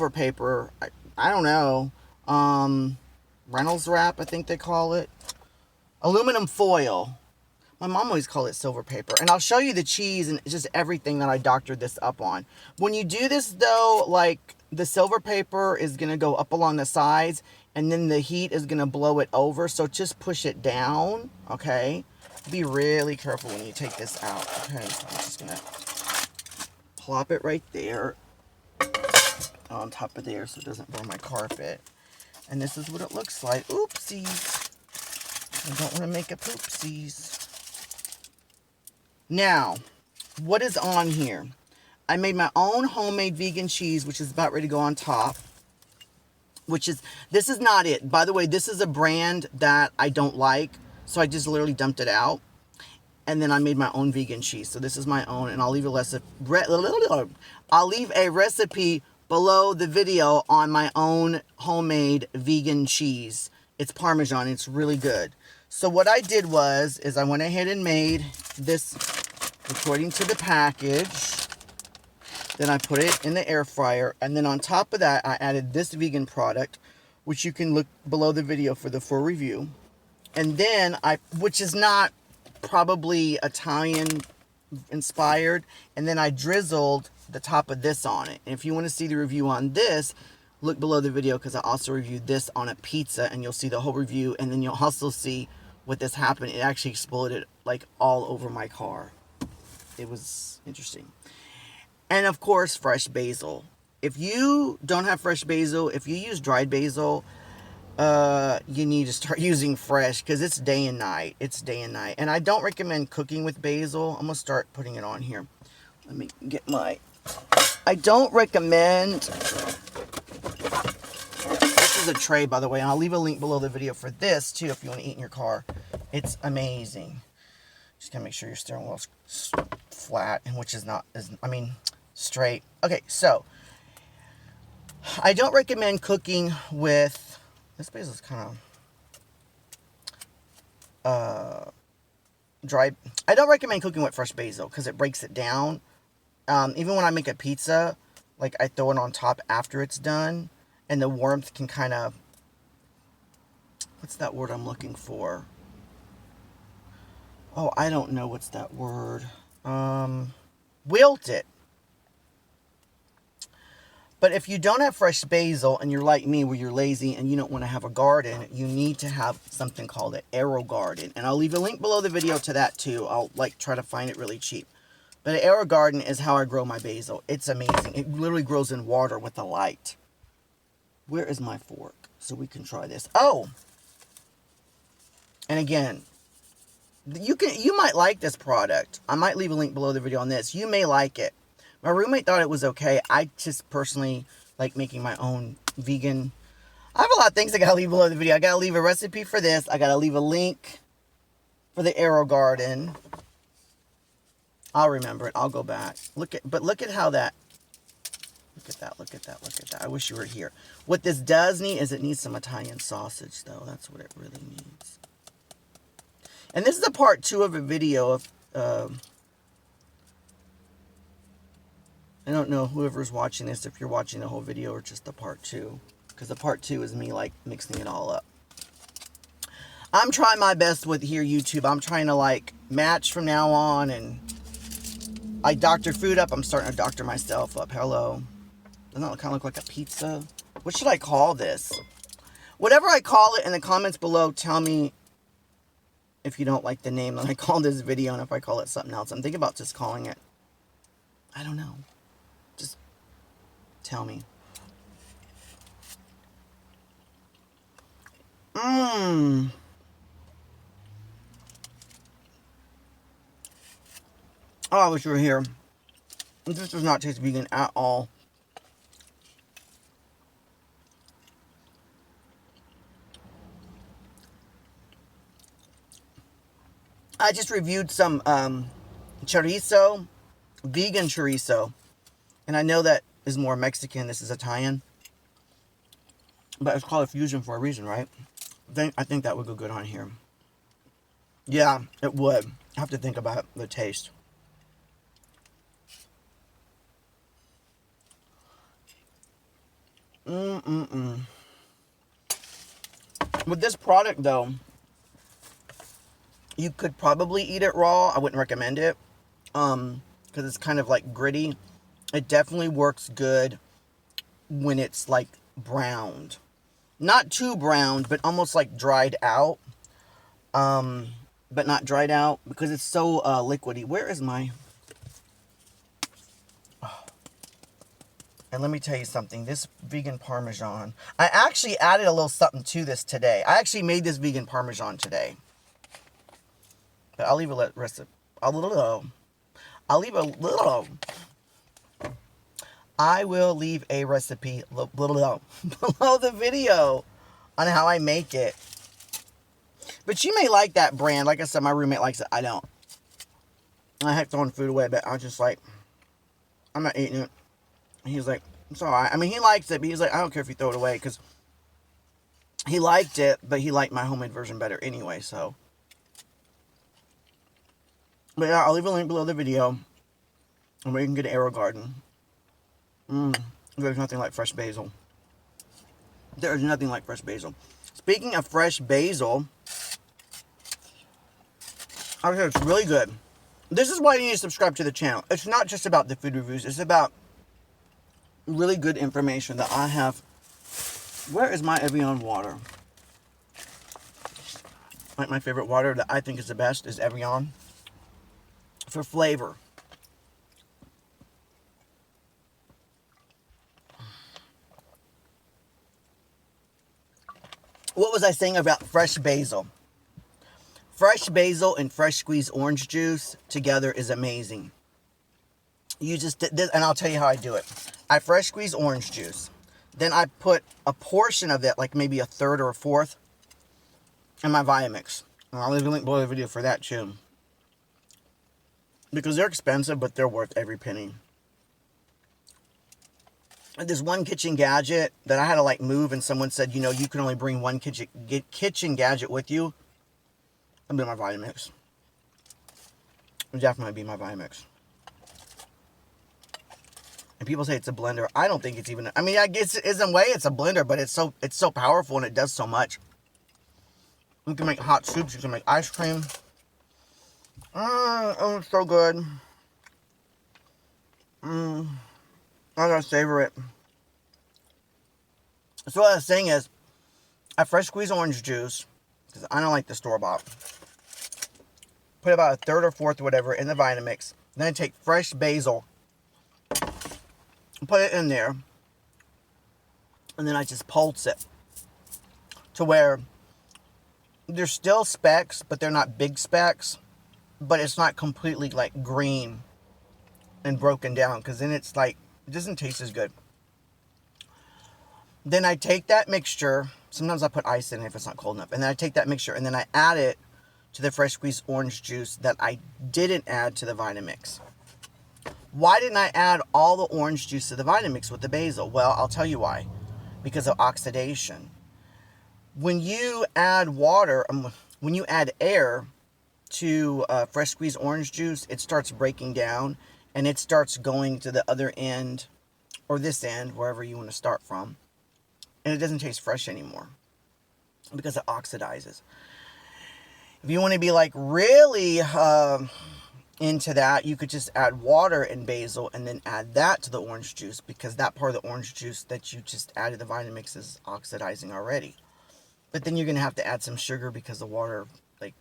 silver paper. I don't know. Reynolds wrap, I think they call it. Aluminum foil. My mom always called it silver paper. And I'll show you the cheese and just everything that I doctored this up on. When you do this though, like the silver paper is going to go up along the sides and then the heat is going to blow it over. So just push it down, okay? Be really careful when you take this out. Okay, so I'm just going to plop it right there on top of there so it doesn't burn my carpet. And this is what it looks like. Oopsies. I don't want to make a poopsies. Now, what is on here? I made my own homemade vegan cheese, which is about ready to go on top. This is not it. By the way, this is a brand that I don't like. So I just literally dumped it out. And then I made my own vegan cheese. So this is my own. And I'll leave a recipe below the video on my own homemade vegan cheese. It's Parmesan. It's really good. So what I did is I went ahead and made this according to the package. Then I put it in the air fryer. And then on top of that, I added this vegan product, which you can look below the video for the full review. And then which is not probably Italian inspired. And then I drizzled the top of this on it. And if you want to see the review on this, look below the video because I also reviewed this on a pizza and you'll see the whole review. And then you'll also see what this happened. It actually exploded like all over my car. It was interesting. And of course, fresh basil. If you don't have fresh basil, if you use dried basil, you need to start using fresh because it's day and night. It's day and night. And I don't recommend cooking with basil. I'm going to start putting it on here. Let me get I don't recommend, this is a tray by the way, and I'll leave a link below the video for this too if you want to eat in your car. It's amazing. Just gotta make sure your steering wheel's flat, and which is not, straight. Okay, so, I don't recommend cooking with, this basil is kind of dry. I don't recommend cooking with fresh basil because it breaks it down. Even when I make a pizza, like I throw it on top after it's done, and the warmth can kind of, what's that word I'm looking for? Oh, I don't know what's that word. Wilt it. But if you don't have fresh basil and you're like me where you're lazy and you don't want to have a garden, you need to have something called an arrow garden. And I'll leave a link below the video to that too. I'll try to find it really cheap. But an arrow garden is how I grow my basil. It's amazing. It literally grows in water with a light. Where is my fork? So we can try this. Oh! And again, you might like this product. I might leave a link below the video on this. You may like it. My roommate thought it was okay. I just personally like making my own vegan. I have a lot of things I gotta leave below the video. I gotta leave a recipe for this. I gotta leave a link for the arrow garden. I'll remember it. I'll go back. Look at how that. Look at that. Look at that. Look at that. I wish you were here. What this does need is it needs some Italian sausage, though. That's what it really needs. And this is a part 2 of a video of. I don't know whoever's watching this, if you're watching the whole video or just the part 2. Because the part 2 is me, like, mixing it all up. I'm trying my best with here, YouTube. I'm trying to, like, match from now on. And I doctor food up. I'm starting to doctor myself up. Hello. Doesn't that kind of look like a pizza? What should I call this? Whatever I call it in the comments below, tell me if you don't like the name that I call this video and if I call it something else. I'm thinking about just calling it, I don't know. Just tell me. Oh, I wish you were here. This does not taste vegan at all. I just reviewed some chorizo, vegan chorizo. And I know that is more Mexican. This is Italian. But it's called a fusion for a reason, right? I think that would go good on here. Yeah, it would. I have to think about the taste. With this product, though, you could probably eat it raw. I wouldn't recommend it. Because it's kind of like gritty. It definitely works good when it's like browned. Not too browned, but almost like dried out. But not dried out because it's so liquidy. Where is my... And let me tell you something. This vegan Parmesan, I actually added a little something to this today. I actually made this vegan Parmesan today. But I'll leave a recipe. I will leave a recipe below the video on how I make it. But she may like that brand. Like I said, my roommate likes it. I don't. I hate throwing food away, but I was just like, I'm not eating it. And he's like, it's alright. I mean, he likes it, but he's like, I don't care if you throw it away, because he liked it, but he liked my homemade version better anyway, so. But yeah, I'll leave a link below the video, and where you can get an Arrow Garden. There's nothing like fresh basil. There is nothing like fresh basil. Speaking of fresh basil, I think it's really good. This is why you need to subscribe to the channel. It's not just about the food reviews. It's about really good information that I have. Where is my Evian water? Like, my favorite water that I think is the best is Evian. For flavor. What was I saying about fresh basil? Fresh basil and fresh squeezed orange juice together is amazing. You just did this, and I'll tell you how I do it. I fresh squeeze orange juice. Then I put a portion of it, like maybe a third or a fourth, in my Vitamix. And I'll leave a link below the video for that too. Because they're expensive, but they're worth every penny. There's one kitchen gadget that I had to like move, and someone said, you know, you can only bring one kitchen gadget with you. It'll be my Vitamix. It'll definitely be my Vitamix. And people say it's a blender. I don't think it's even... I mean, I guess in a way it's a blender, but it's so powerful and it does so much. You can make hot soups. You can make ice cream. Oh, it's so good. I gotta savor it. So what I was saying is, I fresh squeeze orange juice, because I don't like the store-bought. Put about a third or fourth or whatever in the Vitamix. Then I take fresh basil, put it in there, and then I just pulse it to where there's still specks, but they're not big specks, but it's not completely like green and broken down, because then it's like, it doesn't taste as good. Then I take that mixture, sometimes I put ice in it if it's not cold enough, and then I take that mixture and then I add it to the fresh squeezed orange juice that I didn't add to the Vitamix. Why didn't I add all the orange juice to the Vitamix with the basil? Well, I'll tell you why. Because of oxidation. When you add water, when you add air to fresh squeezed orange juice, it starts breaking down and it starts going to the other end, or this end, wherever you want to start from. And it doesn't taste fresh anymore because it oxidizes. If you want to be like really into that, you could just add water and basil and then add that to the orange juice, because that part of the orange juice that you just added the Vitamix is oxidizing already. But then you're going to have to add some sugar because the water, like,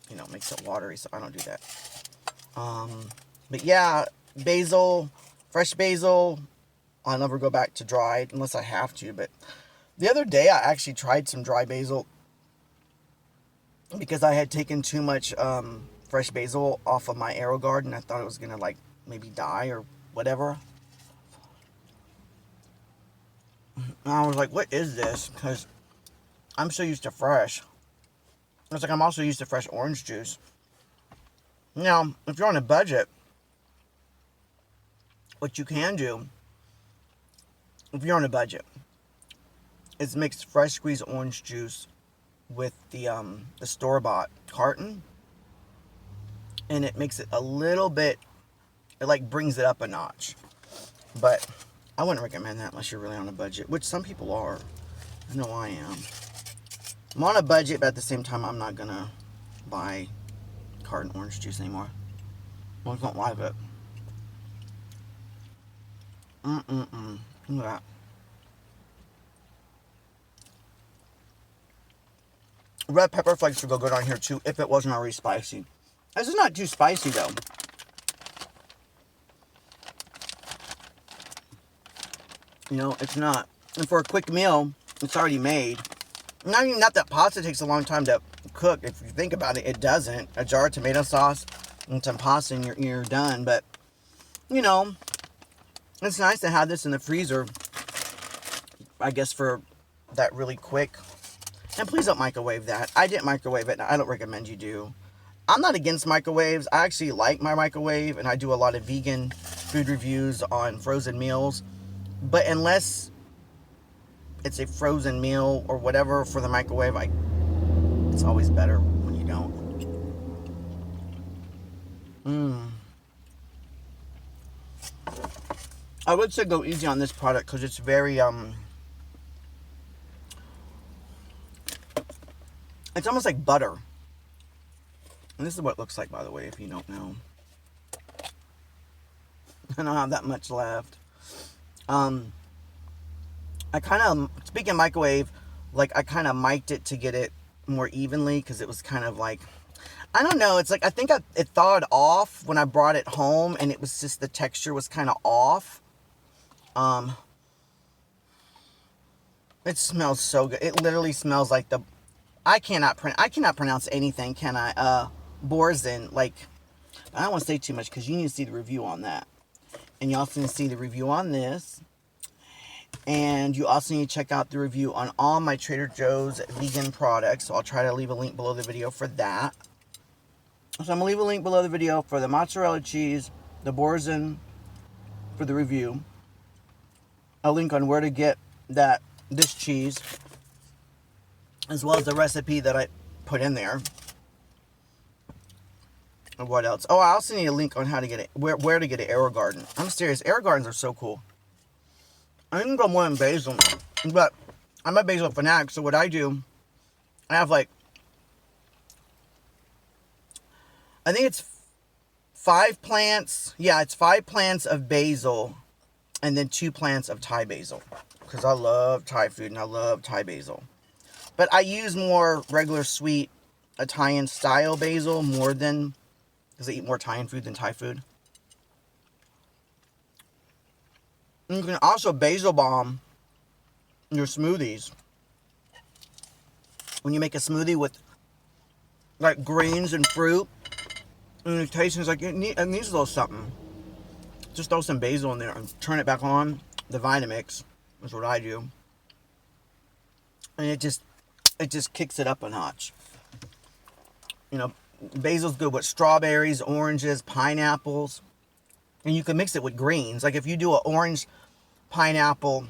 you know, makes it watery, so I don't do that. But yeah, basil, fresh basil, I'll never go back to dried unless I have to. But the other day I actually tried some dry basil because I had taken too much fresh basil off of my Arrow Garden. I thought it was going to like maybe die or whatever. And I was like, what is this? Because I'm so used to fresh. It's like I'm also used to fresh orange juice. Now, if you're on a budget, what you can do, if you're on a budget, is mix fresh squeezed orange juice with the store-bought carton, and it makes it a little bit, it like brings it up a notch. But I wouldn't recommend that unless you're really on a budget, which some people are. I know I am. I'm on a budget, but at the same time, I'm not going to buy carton orange juice anymore. I don't like it. Look at that. Red pepper flakes would go good on here too if it wasn't already spicy. This is not too spicy though. You know, it's not. And for a quick meal, it's already made. Not that pasta takes a long time to cook. If you think about it, it doesn't. A jar of tomato sauce and some pasta and you're done. But, you know, it's nice to have this in the freezer, I guess, for that really quick. And please don't microwave that. I didn't microwave it, and I don't recommend you do. I'm not against microwaves. I actually like my microwave, and I do a lot of vegan food reviews on frozen meals. But unless it's a frozen meal or whatever for the microwave, it's always better when you don't. I would say go easy on this product because it's very, it's almost like butter. And this is what it looks like, by the way, if you don't know. I don't have that much left. I kind of, speaking of microwave, like I kind of mic'd it to get it more evenly because it was kind of like, I don't know, it's like, I think it thawed off when I brought it home and it was just, the texture was kind of off. It smells so good. It literally smells like I cannot pronounce anything, can I? Boursin, like, I don't want to say too much because you need to see the review on that. And you also need to see the review on this. And you also need to check out the review on all my Trader Joe's vegan products. So I'll try to leave a link below the video for that. So I'm going to leave a link below the video for the mozzarella cheese, the Boursin for the review. A link on where to get this cheese, as well as the recipe that I put in there. And what else? Oh, I also need a link on how to get it, where to get an Arrow Garden. I'm serious, Arrow Gardens are so cool. I can go more than basil, but I'm a basil fanatic, so what I do, I have like, I think it's 5 plants. Yeah, it's 5 plants of basil and then 2 plants of Thai basil. Because I love Thai food and I love Thai basil. But I use more regular sweet Italian style basil more than, because I eat more Italian food than Thai food. And you can also basil bomb your smoothies. When you make a smoothie with like greens and fruit, and it tastes like it needs a little something. Just throw some basil in there and turn it back on. The Vitamix is what I do. And it just kicks it up a notch. You know, basil's good with strawberries, oranges, pineapples. And you can mix it with greens. Like if you do an orange pineapple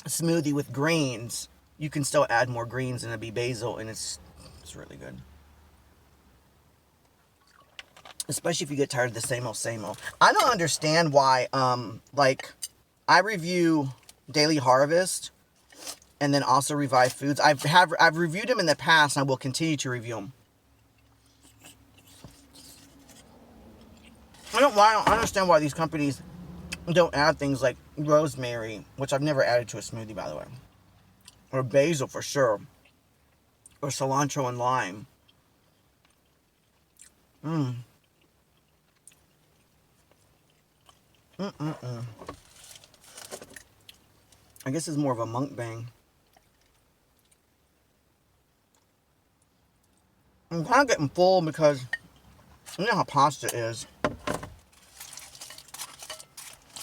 smoothie with greens, you can still add more greens and it'll be basil, and it's really good. Especially if you get tired of the same old. I don't understand why, like, I review Daily Harvest and then also Revive Foods. I've reviewed them in the past, and I will continue to review them. I don't understand why these companies don't add things like rosemary, which I've never added to a smoothie, by the way. Or basil for sure. Or cilantro and lime. I guess it's more of a mukbang. I'm kind of getting full because you know how pasta is.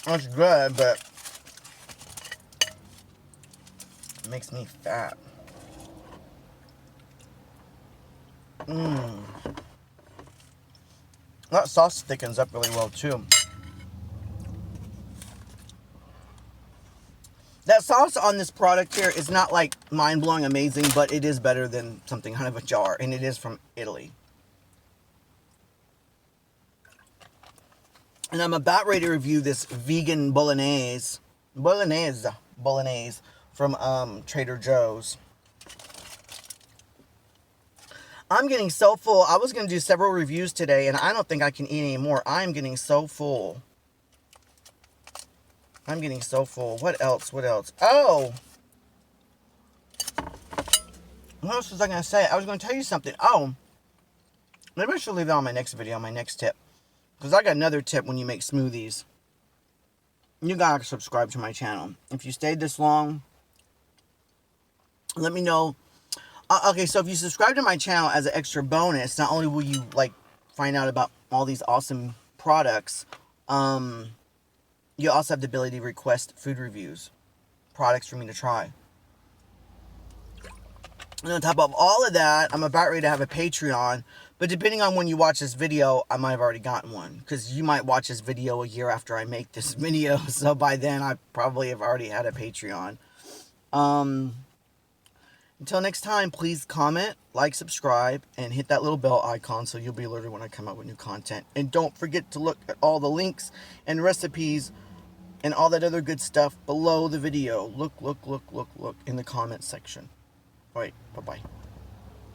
It's good, but it makes me fat. That sauce thickens up really well too. That sauce on this product here is not like mind-blowing amazing, but it is better than something out of a jar, and it is from Italy. And I'm about ready to review this vegan bolognese bolognese from Trader Joe's. I'm getting so full. I was going to do several reviews today, and I don't think I can eat any more. I'm getting so full. I'm getting so full. What else? What else? Oh! What else was I going to say? I was going to tell you something. Oh! Maybe I should leave that on my next video, my next tip. Because I got another tip when you make smoothies. You gotta subscribe to my channel. If you stayed this long, let me know. Okay, so if you subscribe to my channel as an extra bonus, not only will you like find out about all these awesome products, you also have the ability to request food reviews, products for me to try. And on top of all of that, I'm about ready to have a Patreon. But depending on when you watch this video, I might have already gotten one. Because you might watch this video a year after I make this video. So by then, I probably have already had a Patreon. Until next time, please comment, like, subscribe, and hit that little bell icon so you'll be alerted when I come out with new content. And don't forget to look at all the links and recipes and all that other good stuff below the video. Look in the comment section. All right, bye-bye.